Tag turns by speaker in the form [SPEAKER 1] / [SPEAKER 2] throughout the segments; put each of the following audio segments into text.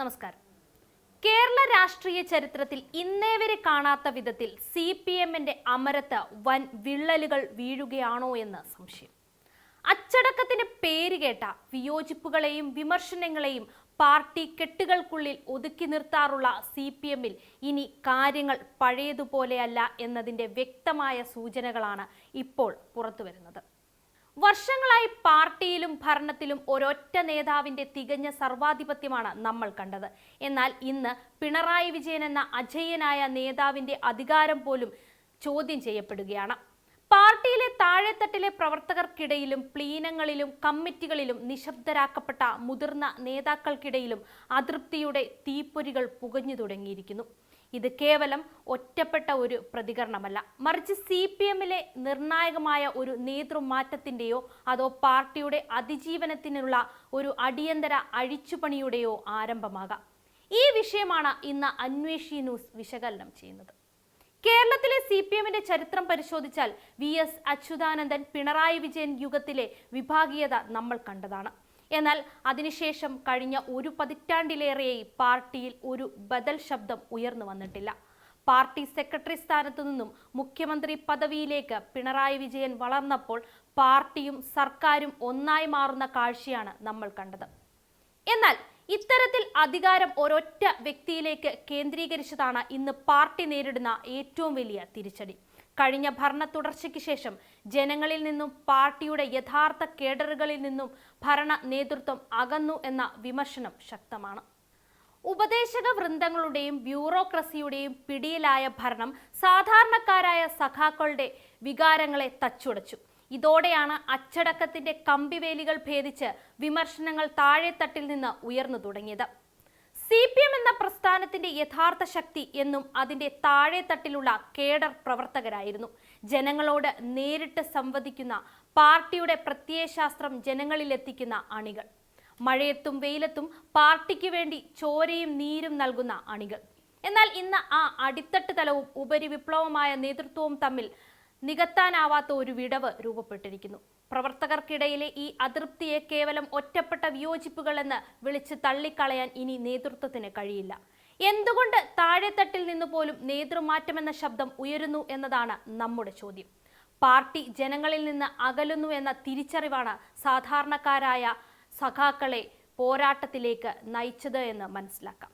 [SPEAKER 1] നമസ്കാരം. കേരള രാഷ്ട്രീയ ചരിത്രത്തിൽ ഇന്നേവരെ കാണാത്ത വിധത്തിൽ CPM-ന്റെ അമരത്ത് വൻ വിള്ളലുകൾ വീഴുകയാണോ എന്ന് സംശയം. അച്ചടക്കത്തിന് പേരുകേട്ട വിയോജിപ്പുകളെയും വിമർശനങ്ങളെയും പാർട്ടി കെട്ടുകൾക്കുള്ളിൽ ഒതുക്കി നിർത്താറുള്ള CPM-ൽ ഇനി കാര്യങ്ങൾ പഴയതുപോലെയല്ല എന്നതിന്റെ വ്യക്തമായ സൂചനകളാണ് ഇപ്പോൾ പുറത്തുവരുന്നത്. വർഷങ്ങളായി പാർട്ടിയിലും ഭരണത്തിലും ഒരൊറ്റ നേതാവിന്റെ തികഞ്ഞ സർവാധിപത്യമാണ് നമ്മൾ കണ്ടത്. എന്നാൽ ഇന്ന് പിണറായി വിജയൻ എന്ന അജയ്യനായ നേതാവിന്റെ അധികാരം പോലും ചോദ്യം ചെയ്യപ്പെടുകയാണ്. പാർട്ടിയിലെ താഴെത്തട്ടിലെ പ്രവർത്തകർക്കിടയിലും പ്ലീനങ്ങളിലും കമ്മിറ്റികളിലും നിശബ്ദരാക്കപ്പെട്ട മുതിർന്ന നേതാക്കൾക്കിടയിലും അതൃപ്തിയുടെ തീപ്പൊരികൾ പുകഞ്ഞു തുടങ്ങിയിരിക്കുന്നു. ഇത് കേവലം ഒറ്റപ്പെട്ട ഒരു പ്രതികരണമല്ല, മറിച്ച് CPM-ലെ നിർണായകമായ ഒരു നേതൃമാറ്റത്തിന്റെയോ അതോ പാർട്ടിയുടെ അതിജീവനത്തിനുള്ള ഒരു അടിയന്തര അഴിച്ചുപണിയുടെയോ ആരംഭമാകാം. ഈ വിഷയമാണ് ഇന്ന് അന്വേഷി ന്യൂസ് വിശകലനം ചെയ്യുന്നത്. കേരളത്തിലെ CPM-ന്റെ ചരിത്രം പരിശോധിച്ചാൽ VS അച്യുതാനന്ദൻ പിണറായി വിജയൻ യുഗത്തിലെ വിഭാഗീയത നമ്മൾ കണ്ടതാണ്. എന്നാൽ അതിനുശേഷം കഴിഞ്ഞ ഒരു പതിറ്റാണ്ടിലേറെയായി പാർട്ടിയിൽ ഒരു ബദൽ ശബ്ദം ഉയർന്നു വന്നിട്ടില്ല. പാർട്ടി സെക്രട്ടറി സ്ഥാനത്തു നിന്നും മുഖ്യമന്ത്രി പദവിയിലേക്ക് പിണറായി വിജയൻ വളർന്നപ്പോൾ പാർട്ടിയും സർക്കാരും ഒന്നായി മാറുന്ന കാഴ്ചയാണ് നമ്മൾ കണ്ടത്. എന്നാൽ ഇത്തരത്തിൽ അധികാരം ഒരൊറ്റ വ്യക്തിയിലേക്ക് കേന്ദ്രീകരിച്ചതാണ് ഇന്ന് പാർട്ടി നേരിടുന്ന ഏറ്റവും വലിയ തിരിച്ചടി. കഴിഞ്ഞ ഭരണ തുടർച്ചയ്ക്ക് ശേഷം ജനങ്ങളിൽ നിന്നും പാർട്ടിയുടെ യഥാർത്ഥ കേഡറുകളിൽ നിന്നും ഭരണ നേതൃത്വം അകന്നു എന്ന വിമർശനം ശക്തമാണ്. ഉപദേശക വൃന്ദങ്ങളുടെയും ബ്യൂറോക്രസിയുടെയും പിടിയിലായ ഭരണം സാധാരണക്കാരായ സഖാക്കളുടെ വികാരങ്ങളെ തച്ചുടച്ചു. ഇതോടെയാണ് അച്ചടക്കത്തിന്റെ കമ്പിവേലികൾ ഭേദിച്ച് വിമർശനങ്ങൾ താഴെത്തട്ടിൽ നിന്ന് ഉയർന്നു തുടങ്ങിയത്. CPM എന്ന പ്രസ്ഥാനത്തിന്റെ യഥാർത്ഥ ശക്തി എന്നും അതിന്റെ താഴെത്തട്ടിലുള്ള കേഡർ പ്രവർത്തകരായിരുന്നു. ജനങ്ങളോട് നേരിട്ട് സംവദിക്കുന്ന, പാർട്ടിയുടെ പ്രത്യയശാസ്ത്രം ജനങ്ങളിലെത്തിക്കുന്ന അണികൾ, മഴയത്തും വെയിലത്തും പാർട്ടിക്ക് വേണ്ടി ചോരയും നീരും നൽകുന്ന അണികൾ. എന്നാൽ ഇന്ന് ആ അടിത്തട്ട് തലവും ഉപരിവിപ്ലവമായ നേതൃത്വവും തമ്മിൽ നികത്താനാവാത്ത ഒരു വിടവ് രൂപപ്പെട്ടിരിക്കുന്നു. പ്രവർത്തകർക്കിടയിലെ ഈ അതൃപ്തിയെ കേവലം ഒറ്റപ്പെട്ട വിയോജിപ്പുകൾ എന്ന് വിളിച്ച് തള്ളിക്കളയാൻ ഇനി നേതൃത്വത്തിന് കഴിയില്ല. എന്തുകൊണ്ട് താഴെത്തട്ടിൽ നിന്ന് പോലും നേതൃമാറ്റമെന്ന ശബ്ദം ഉയരുന്നു എന്നതാണ് നമ്മുടെ ചോദ്യം. പാർട്ടി ജനങ്ങളിൽ നിന്ന് അകലുന്നു എന്ന തിരിച്ചറിവാണ് സാധാരണക്കാരായ സഖാക്കളെ പോരാട്ടത്തിലേക്ക് നയിച്ചത് എന്ന് മനസ്സിലാക്കാം.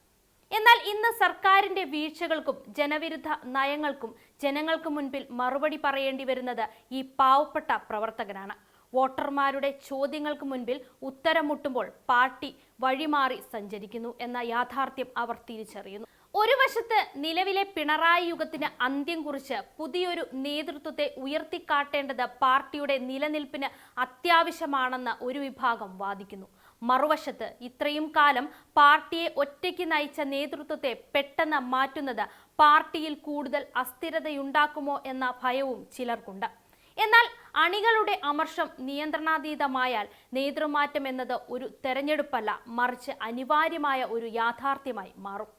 [SPEAKER 1] എന്നാൽ ഇന്ന് സർക്കാരിന്റെ വീഴ്ചകൾക്കും ജനവിരുദ്ധ നയങ്ങൾക്കും ജനങ്ങൾക്ക് മുൻപിൽ മറുപടി പറയേണ്ടി വരുന്നത് ഈ പാവപ്പെട്ട പ്രവർത്തകനാണ്. വോട്ടർമാരുടെ ചോദ്യങ്ങൾക്ക് മുൻപിൽ ഉത്തരം മുട്ടുമ്പോൾ പാർട്ടി വഴിമാറി സഞ്ചരിക്കുന്നു എന്ന യാഥാർത്ഥ്യം അവർ തിരിച്ചറിയുന്നു. ഒരു വശത്ത് നിലവിലെ പിണറായി യുഗത്തിന് അന്ത്യം കുറിച്ച് പുതിയൊരു നേതൃത്വത്തെ ഉയർത്തിക്കാട്ടേണ്ടത് പാർട്ടിയുടെ നിലനിൽപ്പിന് അത്യാവശ്യമാണെന്ന് ഒരു വിഭാഗം വാദിക്കുന്നു. മറുവശത്ത് ഇത്രയും കാലം പാർട്ടിയെ ഒറ്റയ്ക്ക് നയിച്ച നേതൃത്വത്തെ പെട്ടെന്ന് മാറ്റുന്നത് പാർട്ടിയിൽ കൂടുതൽ അസ്ഥിരതയുണ്ടാക്കുമോ എന്ന ഭയവും ചിലർക്കുണ്ട്. എന്നാൽ അണികളുടെ അമർഷം നിയന്ത്രണാതീതമായാൽ നേതൃമാറ്റം എന്നത് ഒരു തെരഞ്ഞെടുപ്പല്ല, മറിച്ച് അനിവാര്യമായ ഒരു യാഥാർത്ഥ്യമായി മാറും.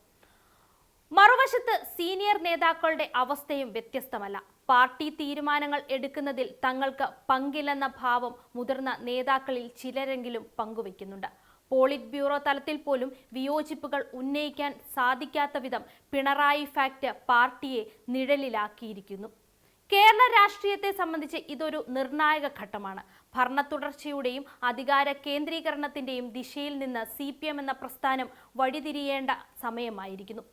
[SPEAKER 1] മറുവശത്ത് സീനിയർ നേതാക്കളുടെ അവസ്ഥയും വ്യത്യസ്തമല്ല. പാർട്ടി തീരുമാനങ്ങൾ എടുക്കുന്നതിൽ തങ്ങൾക്ക് പങ്കില്ലെന്ന ഭാവം മുതിർന്ന നേതാക്കളിൽ ചിലരെങ്കിലും പങ്കുവെക്കുന്നുണ്ട്. പോളിറ്റ് ബ്യൂറോ തലത്തിൽ പോലും വിയോജിപ്പുകൾ ഉന്നയിക്കാൻ സാധിക്കാത്ത വിധം പിണറായി ഫാക്ട് പാർട്ടിയെ നിഴലിലാക്കിയിരിക്കുന്നു. കേരള രാഷ്ട്രീയത്തെ സംബന്ധിച്ച് ഇതൊരു നിർണായക ഘട്ടമാണ്. ഭരണ തുടർച്ചയുടെയും അധികാര കേന്ദ്രീകരണത്തിന്റെയും ദിശയിൽ നിന്ന് CPM എന്ന പ്രസ്ഥാനം വഴിതിരിയേണ്ട സമയമായിരിക്കുന്നു.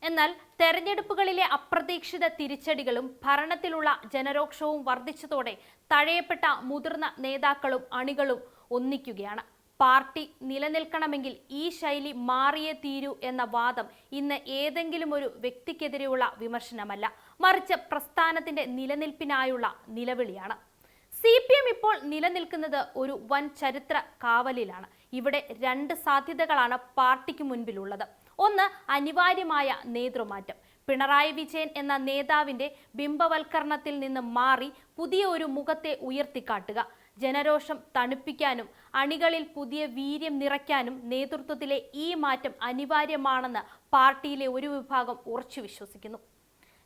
[SPEAKER 1] എന്നാൽ തെരഞ്ഞെടുപ്പുകളിലെ അപ്രതീക്ഷിത തിരിച്ചടികളും ഭരണത്തിലുള്ള ജനരോക്ഷവും വർദ്ധിച്ചതോടെ തഴയപ്പെട്ട മുതിർന്ന നേതാക്കളും അണികളും ഒന്നിക്കുകയാണ്. പാർട്ടി നിലനിൽക്കണമെങ്കിൽ ഈ ശൈലി മാറിയേ തീരൂ എന്ന വാദം ഇന്ന് ഏതെങ്കിലും ഒരു വ്യക്തിക്കെതിരെയുള്ള വിമർശനമല്ല, മറിച്ച് പ്രസ്ഥാനത്തിന്റെ നിലനിൽപ്പിനായുള്ള നിലവിളിയാണ്. CPM ഇപ്പോൾ നിലനിൽക്കുന്നത് ഒരു വൻ ചരിത്ര കാവലിലാണ്. ഇവിടെ രണ്ട് സാധ്യതകളാണ് പാർട്ടിക്ക് മുൻപിലുള്ളത്. ഒന്ന്, അനിവാര്യമായ നേതൃമാറ്റം. പിണറായി വിജയൻ എന്ന നേതാവിന്റെ ബിംബവൽക്കരണത്തിൽ നിന്ന് മാറി പുതിയ ഒരു മുഖത്തെ ഉയർത്തിക്കാട്ടുക. ജനരോഷം തണുപ്പിക്കാനും അണികളിൽ പുതിയ വീര്യം നിറയ്ക്കാനും നേതൃത്വത്തിലെ ഈ മാറ്റം അനിവാര്യമാണെന്ന് പാർട്ടിയിലെ ഒരു വിഭാഗം ഉറച്ചു വിശ്വസിക്കുന്നു.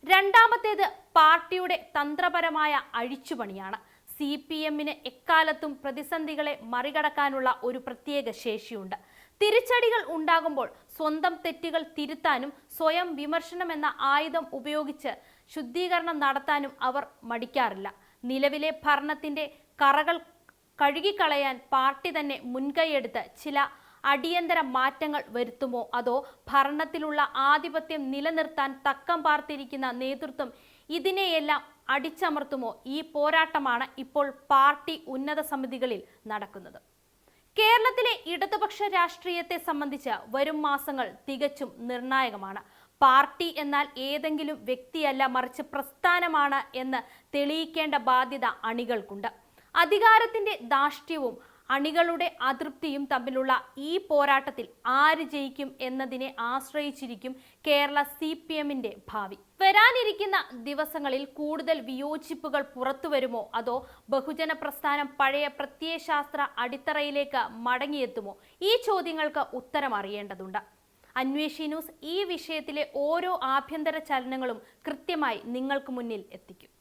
[SPEAKER 1] രണ്ടാമത്തേത് പാർട്ടിയുടെ തന്ത്രപരമായ അഴിച്ചുപണിയാണ്. CPM-ന് എക്കാലത്തും പ്രതിസന്ധികളെ മറികടക്കാനുള്ള ഒരു പ്രത്യേക ശേഷിയുണ്ട്. തിരിച്ചടികൾ ഉണ്ടാകുമ്പോൾ സ്വന്തം തെറ്റുകൾ തിരുത്താനും സ്വയം വിമർശനം എന്ന ആയുധം ഉപയോഗിച്ച് ശുദ്ധീകരണം നടത്താനും അവർ മടിക്കാറില്ല. നിലവിലെ ഭരണത്തിന്റെ കറകൾ കഴുകിക്കളയാൻ പാർട്ടി തന്നെ മുൻകൈയെടുത്ത് ചില അടിയന്തര മാറ്റങ്ങൾ വരുത്തുമോ, അതോ ഭരണത്തിലുള്ള ആധിപത്യം നിലനിർത്താൻ തക്കം പാർത്തിരിക്കുന്ന നേതൃത്വം ഇതിനെയെല്ലാം അടിച്ചമർത്തുമോ? ഈ പോരാട്ടമാണ് ഇപ്പോൾ പാർട്ടി ഉന്നത സമിതികളിൽ നടക്കുന്നത്. കേരളത്തിലെ ഇടതുപക്ഷ രാഷ്ട്രീയത്തെ സംബന്ധിച്ച് വരും മാസങ്ങൾ തികച്ചും നിർണായകമാണ്. പാർട്ടി എന്നാൽ ഏതെങ്കിലും വ്യക്തിയല്ല, മറിച്ച് പ്രസ്ഥാനമാണ് എന്ന് തെളിയിക്കേണ്ട ബാധ്യത അണികൾക്കുണ്ട്. അധികാരത്തിന്റെ ധാർഷ്ട്യവും അണികളുടെ അതൃപ്തിയും തമ്മിലുള്ള ഈ പോരാട്ടത്തിൽ ആര് ജയിക്കും എന്നതിനെ ആശ്രയിച്ചിരിക്കും കേരള CPMന്റെ ഭാവി. വരാനിരിക്കുന്ന ദിവസങ്ങളിൽ കൂടുതൽ വിയോജിപ്പുകൾ പുറത്തുവരുമോ, അതോ ബഹുജന പ്രസ്ഥാനം പഴയ പ്രത്യയശാസ്ത്ര അടിത്തറയിലേക്ക് മടങ്ങിയെത്തുമോ? ഈ ചോദ്യങ്ങൾക്ക് ഉത്തരം അറിയേണ്ടതുണ്ട്. അന്വേഷി ന്യൂസ് ഈ വിഷയത്തിലെ ഓരോ ആഭ്യന്തര ചലനങ്ങളും കൃത്യമായി നിങ്ങൾക്ക് മുന്നിൽ എത്തിക്കും.